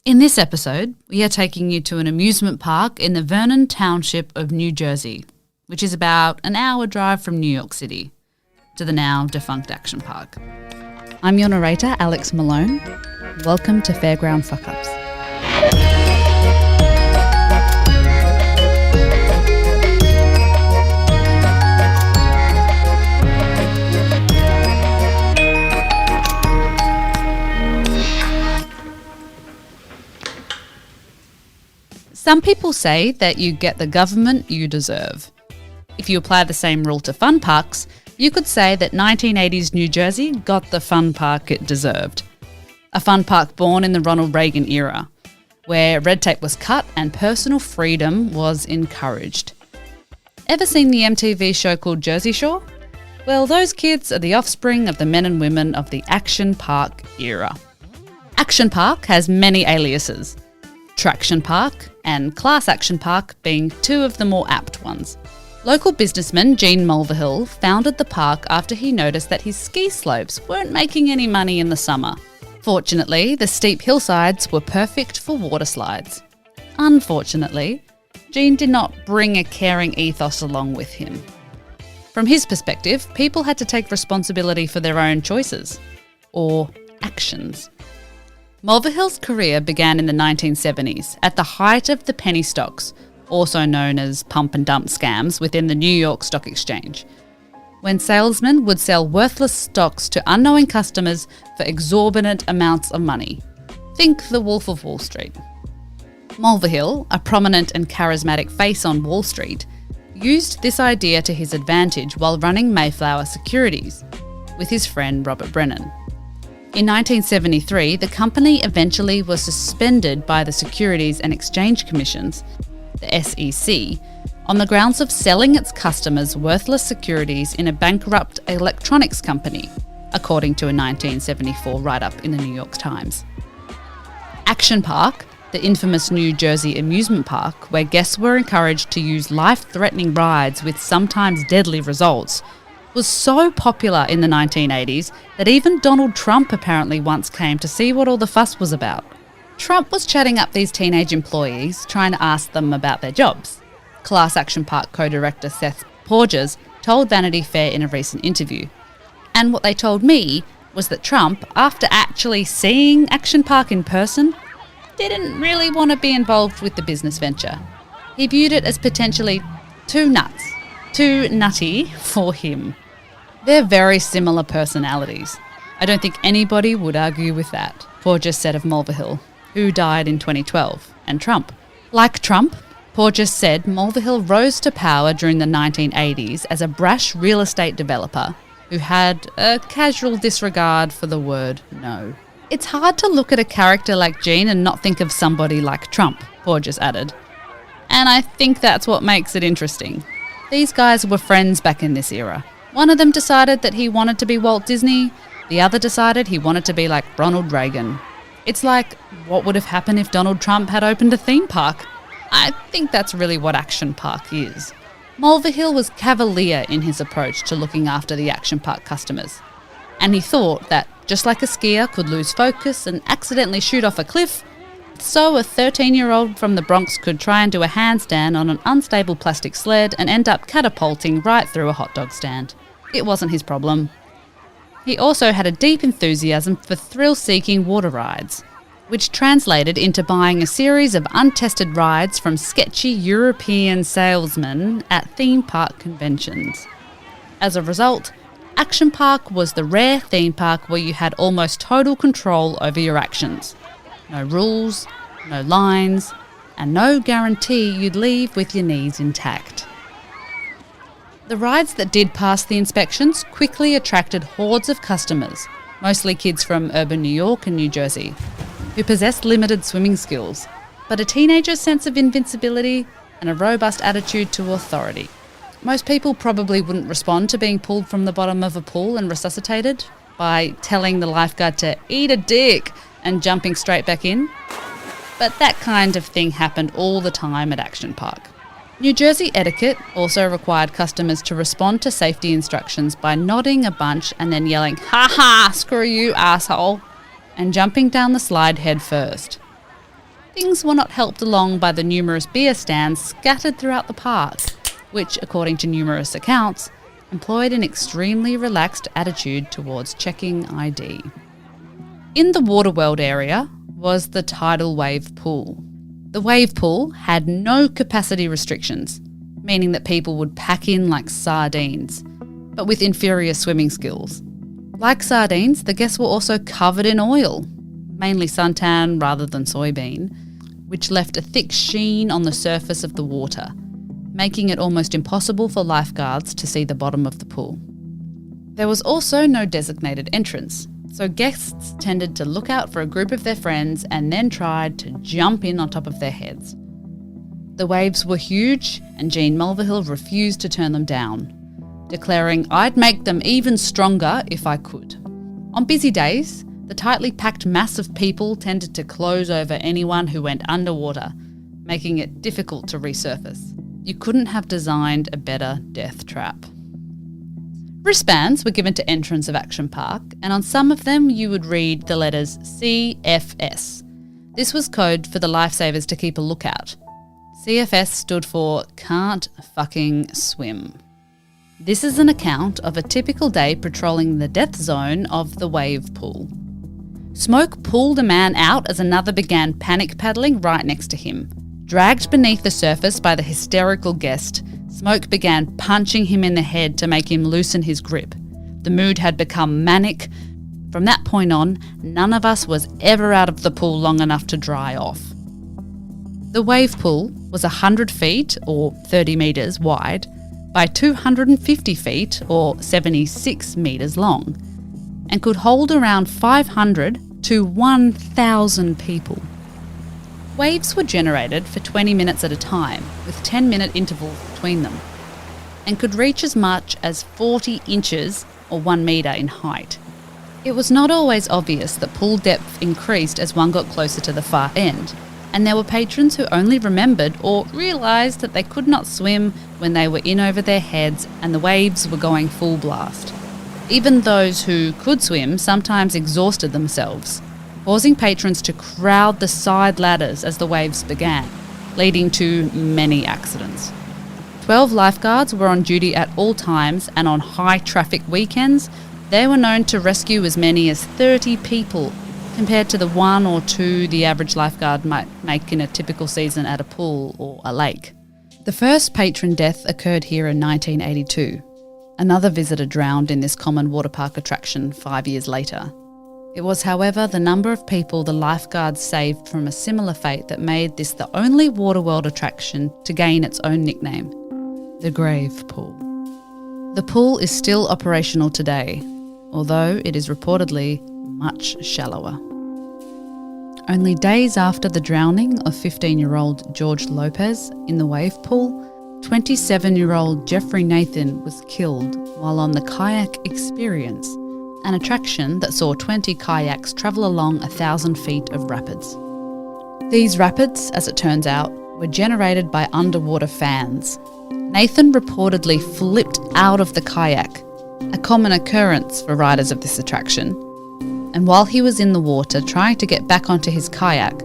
In this episode, we are taking you to an amusement park in the Vernon Township of New Jersey, which is about an hour drive from New York City, to the now defunct Action Park. I'm your narrator, Alex Malone. Welcome to Fairground Fuck-ups. Some people say that you get the government you deserve. If you apply the same rule to fun parks, you could say that 1980s New Jersey got the fun park it deserved. A fun park born in the Ronald Reagan era, where red tape was cut and personal freedom was encouraged. Ever seen the MTV show called Jersey Shore? Well, those kids are the offspring of the men and women of the Action Park era. Action Park has many aliases. Traction Park and Class Action Park being two of the more apt ones. Local businessman Gene Mulverhill founded the park after he noticed that his ski slopes weren't making any money in the summer. Fortunately, the steep hillsides were perfect for water slides. Unfortunately, Gene did not bring a caring ethos along with him. From his perspective, people had to take responsibility for their own choices, or actions. Mulverhill's career began in the 1970s, at the height of the penny stocks, also known as pump and dump scams within the New York Stock Exchange, when salesmen would sell worthless stocks to unknowing customers for exorbitant amounts of money. Think the Wolf of Wall Street. Mulverhill, a prominent and charismatic face on Wall Street, used this idea to his advantage while running Mayflower Securities with his friend Robert Brennan. In 1973, the company eventually was suspended by the Securities and Exchange Commissions, the SEC, on the grounds of selling its customers worthless securities in a bankrupt electronics company, according to a 1974 write-up in the New York Times. Action Park, the infamous New Jersey amusement park where guests were encouraged to use life-threatening rides with sometimes deadly results, was so popular in the 1980s that even Donald Trump apparently once came to see what all the fuss was about. Trump was chatting up these teenage employees, trying to ask them about their jobs. Class Action Park co-director Seth Porges told Vanity Fair in a recent interview. And what they told me was that Trump, after actually seeing Action Park in person, didn't really want to be involved with the business venture. He viewed it as potentially too nutty for him. They're very similar personalities. I don't think anybody would argue with that, Porges said of Mulverhill, who died in 2012, and Trump. Like Trump, Porges said Mulverhill rose to power during the 1980s as a brash real estate developer who had a casual disregard for the word no. It's hard to look at a character like Gene and not think of somebody like Trump, Porges added. And I think that's what makes it interesting. These guys were friends back in this era. One of them decided that he wanted to be Walt Disney, the other decided he wanted to be like Ronald Reagan. It's like, what would have happened if Donald Trump had opened a theme park? I think that's really what Action Park is. Mulverhill was cavalier in his approach to looking after the Action Park customers. And he thought that, just like a skier could lose focus and accidentally shoot off a cliff, so a 13-year-old from the Bronx could try and do a handstand on an unstable plastic sled and end up catapulting right through a hot dog stand. It wasn't his problem. He also had a deep enthusiasm for thrill-seeking water rides, which translated into buying a series of untested rides from sketchy European salesmen at theme park conventions. As a result, Action Park was the rare theme park where you had almost total control over your actions. No rules, no lines, and no guarantee you'd leave with your knees intact. The rides that did pass the inspections quickly attracted hordes of customers, mostly kids from urban New York and New Jersey, who possessed limited swimming skills, but a teenager's sense of invincibility and a robust attitude to authority. Most people probably wouldn't respond to being pulled from the bottom of a pool and resuscitated by telling the lifeguard to eat a dick and jumping straight back in. But that kind of thing happened all the time at Action Park. New Jersey etiquette also required customers to respond to safety instructions by nodding a bunch and then yelling, "Ha ha, screw you, asshole," and jumping down the slide head first. Things were not helped along by the numerous beer stands scattered throughout the park, which, according to numerous accounts, employed an extremely relaxed attitude towards checking ID. In the Waterworld area was the Tidal wave pool. The wave pool had no capacity restrictions, meaning that people would pack in like sardines, but with inferior swimming skills. Like sardines, the guests were also covered in oil, mainly suntan rather than soybean, which left a thick sheen on the surface of the water, making it almost impossible for lifeguards to see the bottom of the pool. There was also no designated entrance, so guests tended to look out for a group of their friends and then tried to jump in on top of their heads. The waves were huge, and Jean Mulverhill refused to turn them down, declaring, "I'd make them even stronger if I could." On busy days, the tightly packed mass of people tended to close over anyone who went underwater, making it difficult to resurface. You couldn't have designed a better death trap. Wristbands were given to entrance of Action Park, and on some of them you would read the letters CFS. This was code for the lifesavers to keep a lookout. CFS stood for Can't Fucking Swim. This is an account of a typical day patrolling the death zone of the wave pool. Smoke pulled a man out as another began panic paddling right next to him. Dragged beneath the surface by the hysterical guest, Smoke began punching him in the head to make him loosen his grip. The mood had become manic. From that point on, none of us was ever out of the pool long enough to dry off. The wave pool was 100 feet, or 30 metres, wide, by 250 feet, or 76 metres long, and could hold around 500 to 1,000 people. Waves were generated for 20 minutes at a time, with 10-minute intervals between them, and could reach as much as 40 inches, or 1 metre in height. It was not always obvious that pool depth increased as one got closer to the far end, and there were patrons who only remembered or realised that they could not swim when they were in over their heads and the waves were going full blast. Even those who could swim sometimes exhausted themselves, causing patrons to crowd the side ladders as the waves began, leading to many accidents. 12 lifeguards were on duty at all times, and on high-traffic weekends, they were known to rescue as many as 30 people, compared to the 1 or 2 the average lifeguard might make in a typical season at a pool or a lake. The first patron death occurred here in 1982. Another visitor drowned in this common water park attraction 5 years later. It was, however, the number of people the lifeguards saved from a similar fate that made this the only Waterworld attraction to gain its own nickname, the Grave Pool. The pool is still operational today, although it is reportedly much shallower. Only days after the drowning of 15-year-old George Lopez in the wave pool, 27-year-old Jeffrey Nathan was killed while on the Kayak Experience, an attraction that saw 20 kayaks travel along 1,000 feet of rapids. These rapids, as it turns out, were generated by underwater fans. Nathan reportedly flipped out of the kayak, a common occurrence for riders of this attraction. And while he was in the water trying to get back onto his kayak,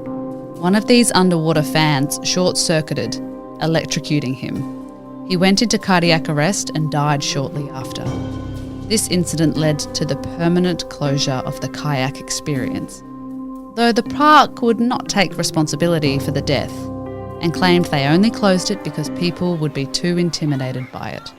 one of these underwater fans short-circuited, electrocuting him. He went into cardiac arrest and died shortly after. This incident led to the permanent closure of the Kayak Experience, though the park would not take responsibility for the death and claimed they only closed it because people would be too intimidated by it.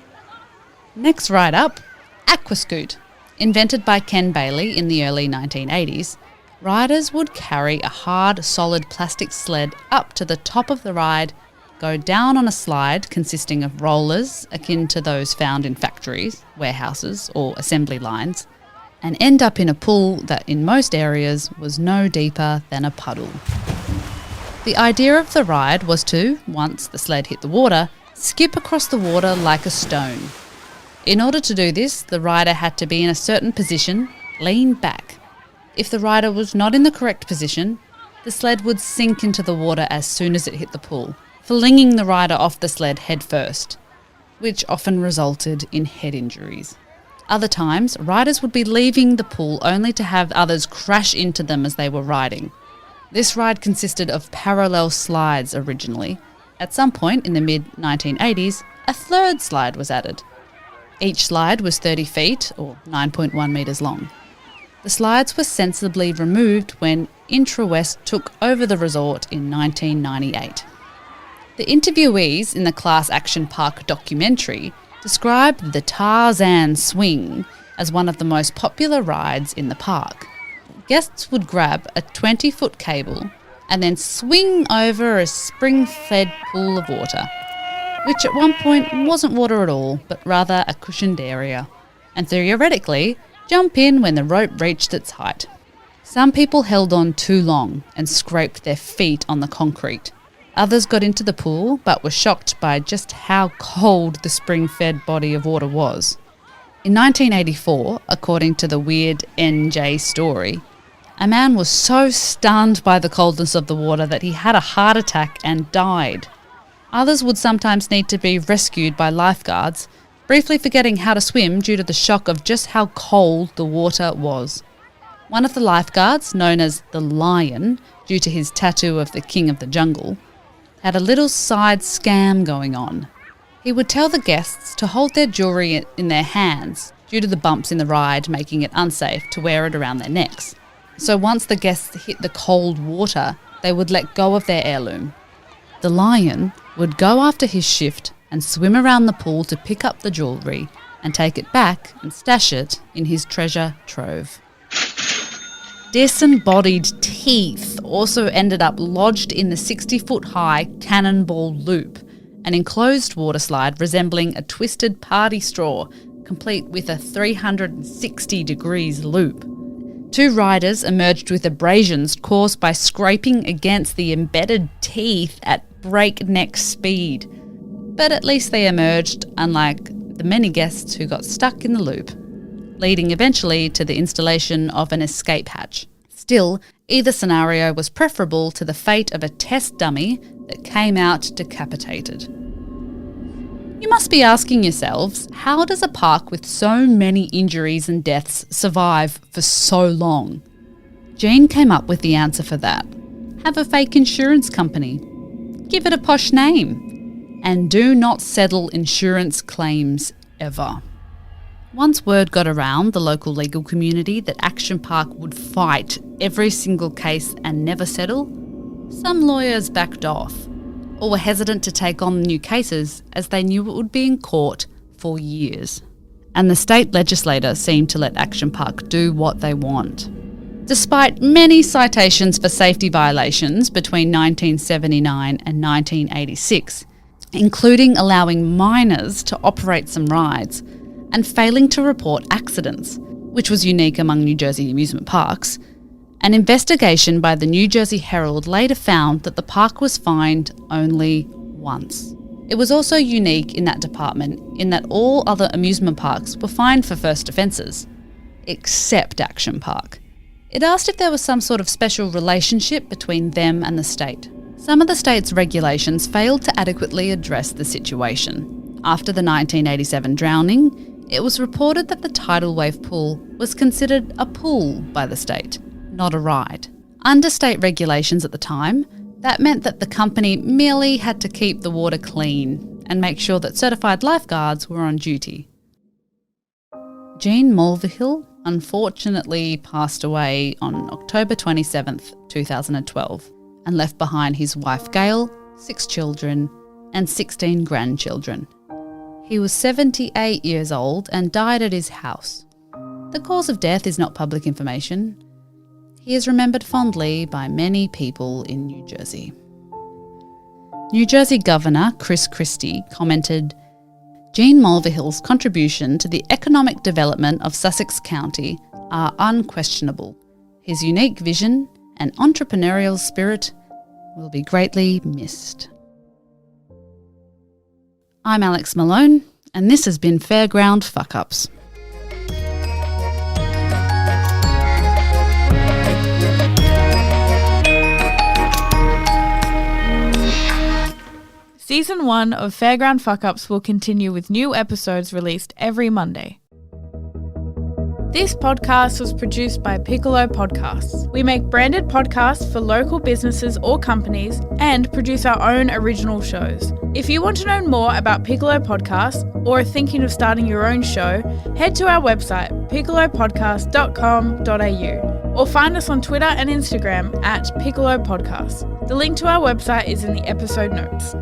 Next ride up, Aqua Scoot. Invented by Ken Bailey in the early 1980s, riders would carry a hard, solid plastic sled up to the top of the ride, go down on a slide consisting of rollers akin to those found in factories, warehouses or assembly lines, and end up in a pool that in most areas was no deeper than a puddle. The idea of the ride was to, once the sled hit the water, skip across the water like a stone. In order to do this, the rider had to be in a certain position, lean back. If the rider was not in the correct position, the sled would sink into the water as soon as it hit the pool, flinging the rider off the sled head first, which often resulted in head injuries. Other times, riders would be leaving the pool only to have others crash into them as they were riding. This ride consisted of parallel slides originally. At some point in the mid-1980s, a third slide was added. Each slide was 30 feet, or 9.1 metres long. The slides were sensibly removed when Intrawest took over the resort in 1998. The interviewees in the Class Action Park documentary described the Tarzan Swing as one of the most popular rides in the park. Guests would grab a 20-foot cable and then swing over a spring-fed pool of water, which at one point wasn't water at all, but rather a cushioned area, and theoretically jump in when the rope reached its height. Some people held on too long and scraped their feet on the concrete. Others got into the pool but were shocked by just how cold the spring-fed body of water was. In 1984, according to the Weird NJ story, a man was so stunned by the coldness of the water that he had a heart attack and died. Others would sometimes need to be rescued by lifeguards, briefly forgetting how to swim due to the shock of just how cold the water was. One of the lifeguards, known as the Lion, due to his tattoo of the King of the Jungle, had a little side scam going on. He would tell the guests to hold their jewellery in their hands due to the bumps in the ride making it unsafe to wear it around their necks. So once the guests hit the cold water, they would let go of their heirloom. The Lion would go after his shift and swim around the pool to pick up the jewellery and take it back and stash it in his treasure trove. Disembodied teeth also ended up lodged in the 60-foot-high Cannonball loop, an enclosed water slide resembling a twisted party straw, complete with a 360 degrees loop. 2 riders emerged with abrasions caused by scraping against the embedded teeth at breakneck speed. But at least they emerged, unlike the many guests who got stuck in the loop, leading eventually to the installation of an escape hatch. Still, either scenario was preferable to the fate of a test dummy that came out decapitated. You must be asking yourselves, how does a park with so many injuries and deaths survive for so long? Jean came up with the answer for that. Have a fake insurance company. Give it a posh name. And do not settle insurance claims ever. Once word got around the local legal community that Action Park would fight every single case and never settle, some lawyers backed off, or were hesitant to take on new cases as they knew it would be in court for years. And the state legislator seemed to let Action Park do what they want. Despite many citations for safety violations between 1979 and 1986, including allowing minors to operate some rides and failing to report accidents, which was unique among New Jersey amusement parks, an investigation by the New Jersey Herald later found that the park was fined only once. It was also unique in that department in that all other amusement parks were fined for first offences, except Action Park. It asked if there was some sort of special relationship between them and the state. Some of the state's regulations failed to adequately address the situation. After the 1987 drowning, it was reported that the tidal wave pool was considered a pool by the state, not a ride. Under state regulations at the time, that meant that the company merely had to keep the water clean and make sure that certified lifeguards were on duty. Jean Mulverhill unfortunately passed away on October 27th, 2012, and left behind his wife Gail, 6 children, and 16 grandchildren. He was 78 years old and died at his house. The cause of death is not public information. He is remembered fondly by many people in New Jersey. New Jersey Governor Chris Christie commented, "Jean Mulverhill's contribution to the economic development of Sussex County are unquestionable. His unique vision and entrepreneurial spirit will be greatly missed." I'm Alex Malone, and this has been Fairground Fuck-ups. Season 1 of Fairground Fuck-ups will continue with new episodes released every Monday. This podcast was produced by Piccolo Podcasts. We make branded podcasts for local businesses or companies and produce our own original shows. If you want to know more about Piccolo Podcasts or are thinking of starting your own show, head to our website piccolopodcast.com.au or find us on Twitter and Instagram at Piccolo Podcasts. The link to our website is in the episode notes.